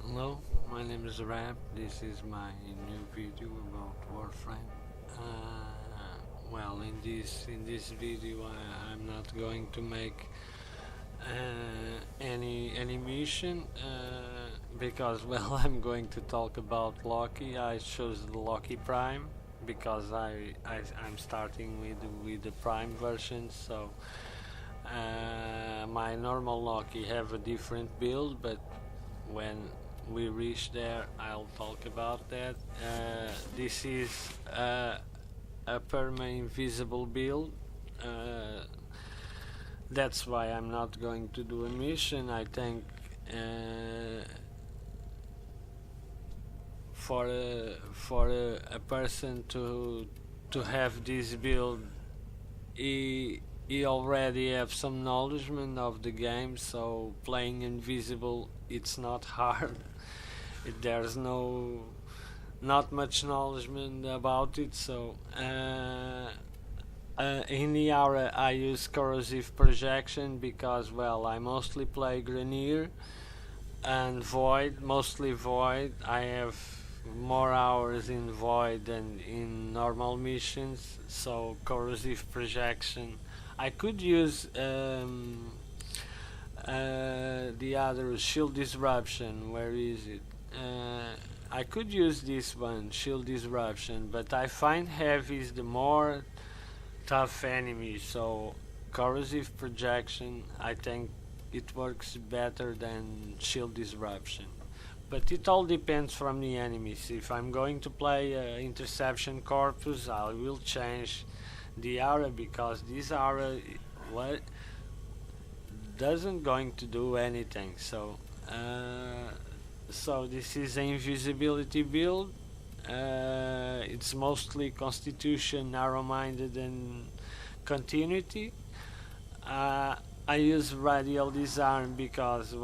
Hello, my name is Rap. This is my new video about Warframe. In this video, I'm not going to make any mission because I'm going to talk about Loki. I chose the Loki Prime because I'm starting with the Prime version. So my normal Loki have a different build, but when we reach there I'll talk about that. This is a perma-invisible build. That's why I'm not going to do a mission. I think for a person to have this build, he already have some knowledgement of the game, so playing invisible it's not hard. There's not much knowledgement about it. So in the aura I use corrosive projection because I mostly play Grenier and Void, mostly Void. I have more hours in Void than in normal missions, so corrosive projection. I could use the other shield disruption. Where is it? I could use this one, shield disruption, but I find heavy is the more tough enemy, so corrosive projection I think it works better than shield disruption. But it all depends from the enemies. If I'm going to play interception corpus, I will change the aura because this aura doesn't going to do anything. So this is an invisibility build. It's mostly constitution, narrow-minded, and continuity. I use radial disarm because,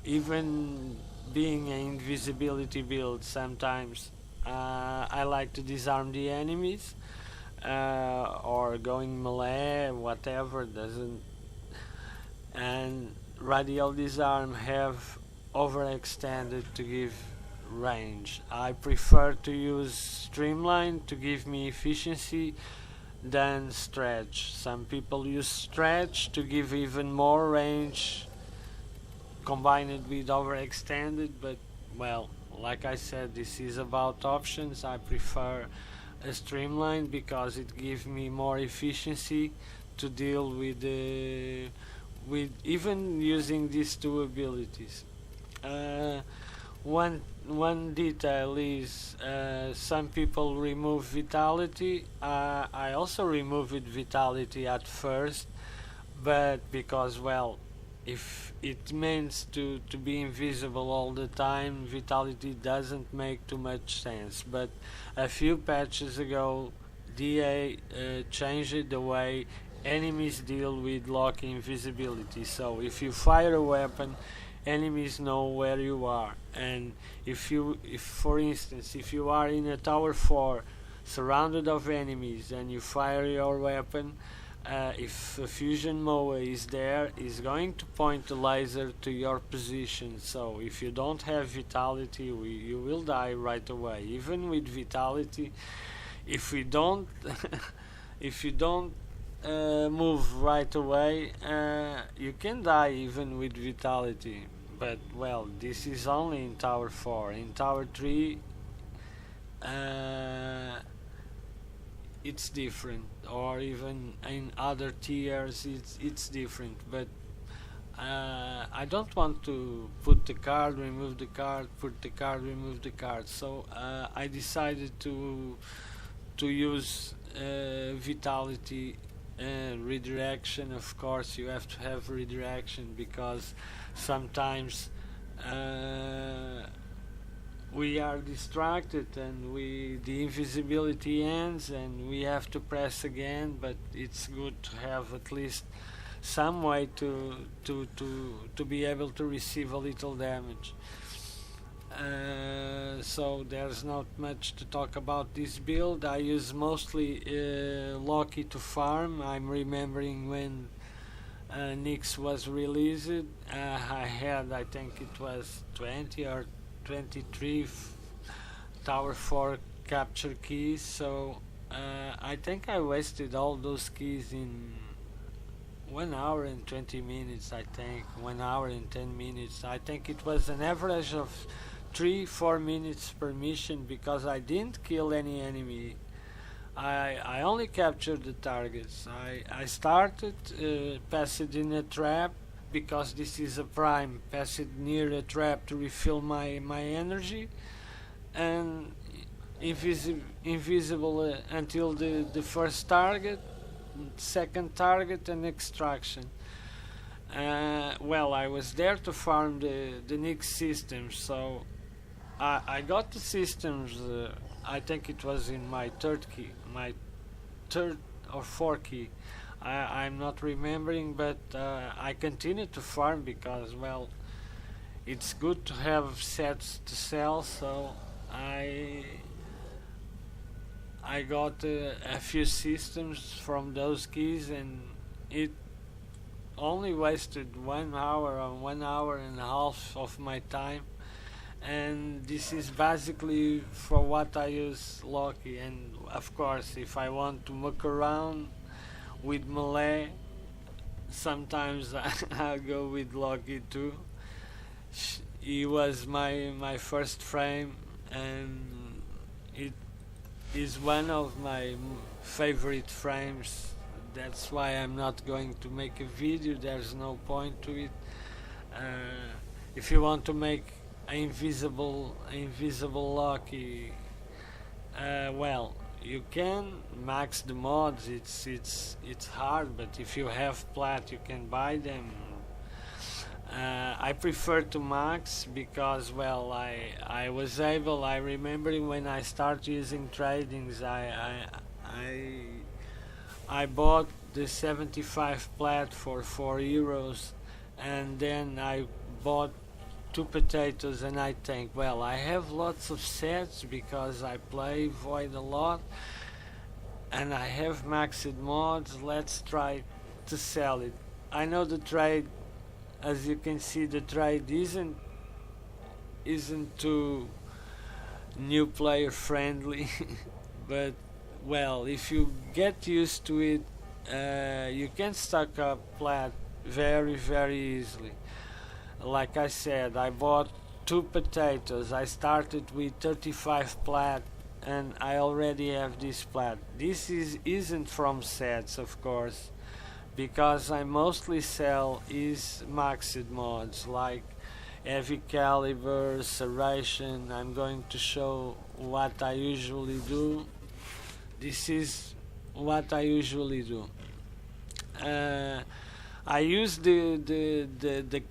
even being an invisibility build, sometimes I like to disarm the enemies, or going melee, whatever, doesn't. And radial disarm have overextended to give range. I prefer to use streamline to give me efficiency than stretch. Some people use stretch to give even more range combined with overextended, but like I said, this is about options. I prefer a streamline because it gives me more efficiency to deal with even using these two abilities. One detail is some people remove vitality. I also removed vitality at first, but because if it means to be invisible all the time, vitality doesn't make too much sense. But a few patches ago, DA changed the way enemies deal with Loki invisibility. So if you fire a weapon, enemies know where you are. And if for instance, if you are in a tower 4 surrounded of enemies and you fire your weapon, if a fusion moa is there, is going to point the laser to your position. So if you don't have vitality, you will die right away. Even with vitality, if you don't if you don't move right away, you can die even with vitality. But this is only in tower 4. In tower 3 it's different, or even in other tiers it's different. But I don't want to put the card, remove the card, put the card, remove the card. So I decided to use vitality redirection. Of course you have to have redirection because sometimes we are distracted and the invisibility ends and we have to press again. But it's good to have at least some way to be able to receive a little damage. So there's not much to talk about this build. I use mostly Loki to farm. I'm remembering when Nix was released, I had, I think it was 20 or 23 Tower 4 capture keys, so I think I wasted all those keys in 1 hour and 20 minutes, I think, 1 hour and 10 minutes. I think it was an average of 3-4 minutes per mission because I didn't kill any enemy. I only captured the targets. I started, passed in a trap because this is a prime, passed near a trap to refill my energy, and invisible until the first target, second target, and extraction. Well, I was there to farm the Nix systems, so I got the systems. I think it was in my third key, my third or fourth key. I'm not remembering, but I continued to farm because, well, it's good to have sets to sell. So I got a few systems from those keys, and it only wasted 1 hour or 1 hour and a half of my time. And this is basically for what I use Loki. And of course, if I want to muck around with melee, sometimes I go with Loki too. He was my first frame, and it is one of my favorite frames. That's why I'm not going to make a video. There's no point to it. If you want to make invisible Loki, well, you can max the mods. It's hard, but if you have plat, you can buy them. I prefer to max because, well, I was able. I remember when I started using tradings, I bought the 75 plat for €4, and then I bought 2 potatoes, and I think, well, I have lots of sets because I play Void a lot, and I have maxed mods. Let's try to sell it. I know the trade, as you can see, the trade isn't too new player friendly, but, well, if you get used to it, you can stack up plat very easily. Like I said, I bought 2 potatoes. I started with 35 plat, and I already have this plat. This isn't from sets, of course, because I mostly sell is maxed mods like heavy caliber, serration. I'm going to show what I usually do. This is what I usually do. I use the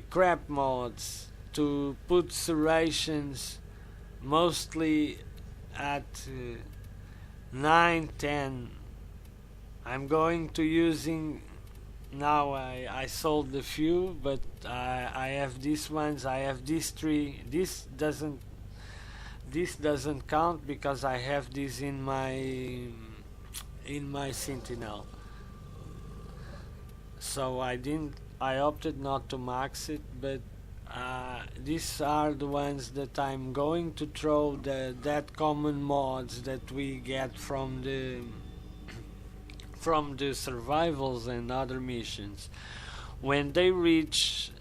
crap mods to put serrations mostly at 9, 10. I'm going to using now. I sold a few, but I have these ones. I have these 3. This doesn't count because I have this in my Sentinel. So I opted not to max it, but these are the ones that I'm going to throw that common mods that we get from the survivals and other missions. When they reach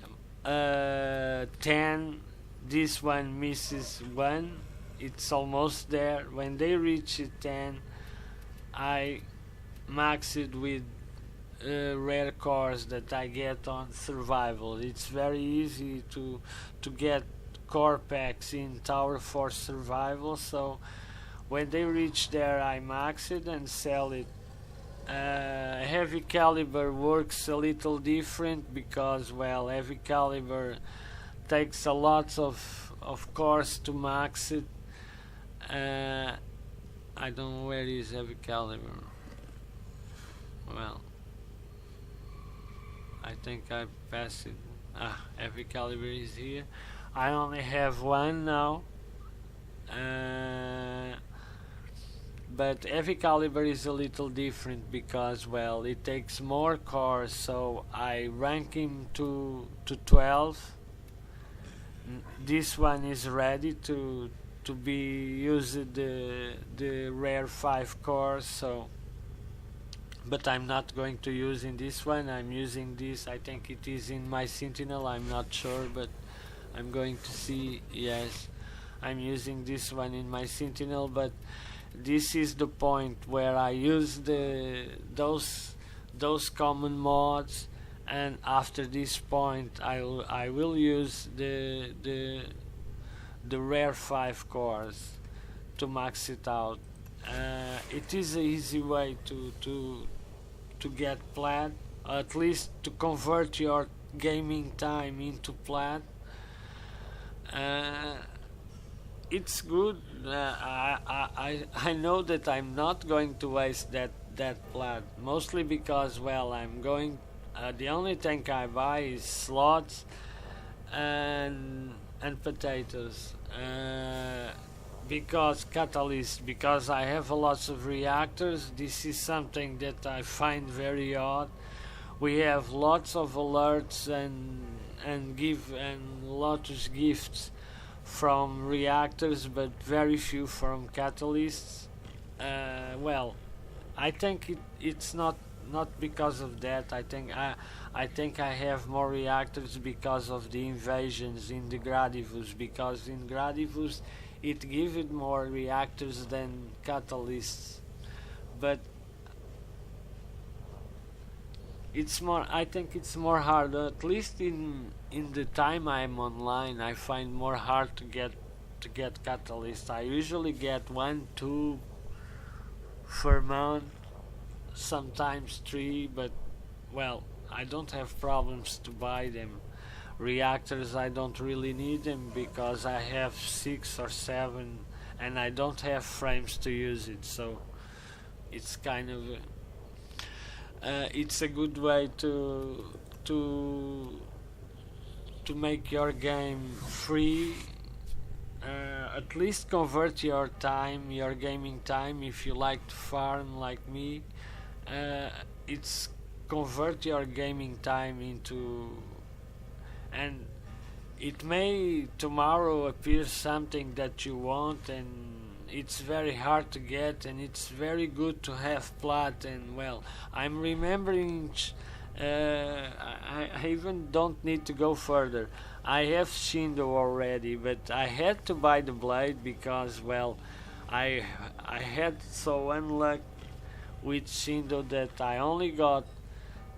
10, this one misses 1. It's almost there. When they reach 10, I max it with rare cores that I get on survival. It's very easy to get core packs in Tower 4 survival, so when they reach there I max it and sell it. Heavy caliber works a little different because, well, heavy caliber takes a lot of cores to max it. I don't know where is heavy caliber. Well, I think I passed it. Heavy caliber is here. I only have 1 now. But heavy caliber is a little different because, well, it takes more cores, so I rank him to 12. This one is ready to be used the rare 5 cores, so but I'm not going to use in this one. I'm using this, I think it is in my Sentinel, I'm not sure, but I'm going to see. Yes, I'm using this one in my Sentinel, but this is the point where I use those common mods, and after this point I will use the rare 5 cores to max it out. It is an easy way to get plat, at least to convert your gaming time into plat. Uh, it's good. I know that I'm not going to waste that plat, mostly because, well, I'm going. The only thing I buy is slots and potatoes. Because catalyst, because I have a lots of reactors. This is something that I find very odd. We have lots of alerts and lots of gifts from reactors, but very few from catalysts. Well, I think it's not because of that. I think I have more reactors because of the invasions in the Gradivus, because in Gradivus it gives more reactors than catalysts, but it's more. I think it's more hard. At least in the time I'm online, I find more hard to get catalyst. I usually get 1, 2 per month, sometimes 3, but, well, I don't have problems to buy them. Reactors, I don't really need them because I have 6 or 7 and I don't have frames to use it, so it's kind of it's a good way to make your game free. At least convert your time, your gaming time, if you like to farm like me. It's convert your gaming time into, and it may tomorrow appear something that you want, and it's very hard to get, and it's very good to have plat. And, well, I'm remembering, I even don't need to go further. I have Shindo already, but I had to buy the blade because, well, I had so unluck with Shindo that I only got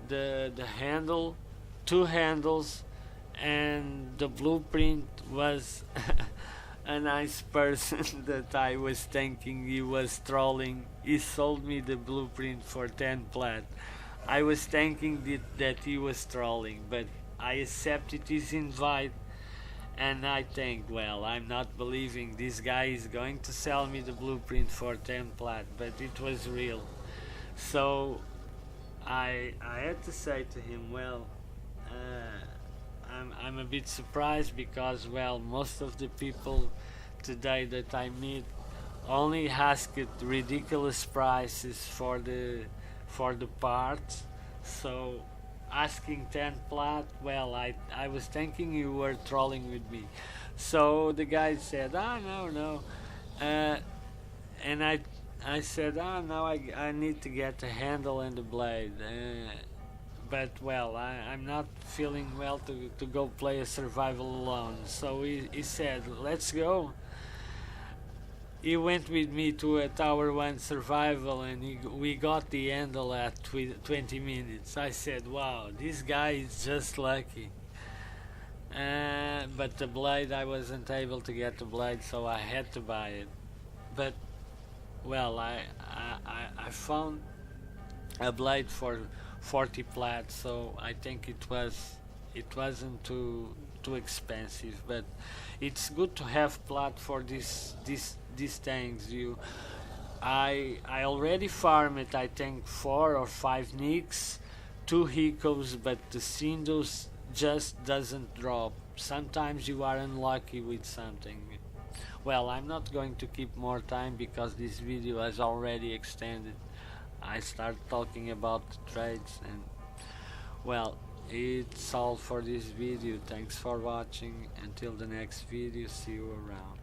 the handle, 2 handles, and the blueprint was a nice person that I was thinking he was trolling. He sold me the blueprint for 10 plat. I was thinking that he was trolling, but I accepted his invite, and I think, well, I'm not believing this guy is going to sell me the blueprint for 10 plat, but it was real. So I had to say to him, well, I'm a bit surprised because, well, most of the people today that I meet only ask ridiculous prices for the parts. So asking 10 plat, well, I was thinking you were trolling with me. So the guy said, no, and I said, no, I need to get the handle and the blade. But, well, I'm not feeling well to go play a survival alone. So he said, let's go. He went with me to a Tower 1 survival, and we got the handle at 20 minutes. I said, wow, this guy is just lucky. But the blade, I wasn't able to get the blade, so I had to buy it. But, well, I found a blade for 40 plat, so I think it wasn't too expensive. But it's good to have plat for these things. I already farmed, I think, 4 or 5 nicks, 2 hiccups, but the Sindos just doesn't drop. Sometimes you are unlucky with something. Well, I'm not going to keep more time because this video has already extended. I start talking about the trades, and well, it's all for this video. Thanks for watching. Until the next video, see you around.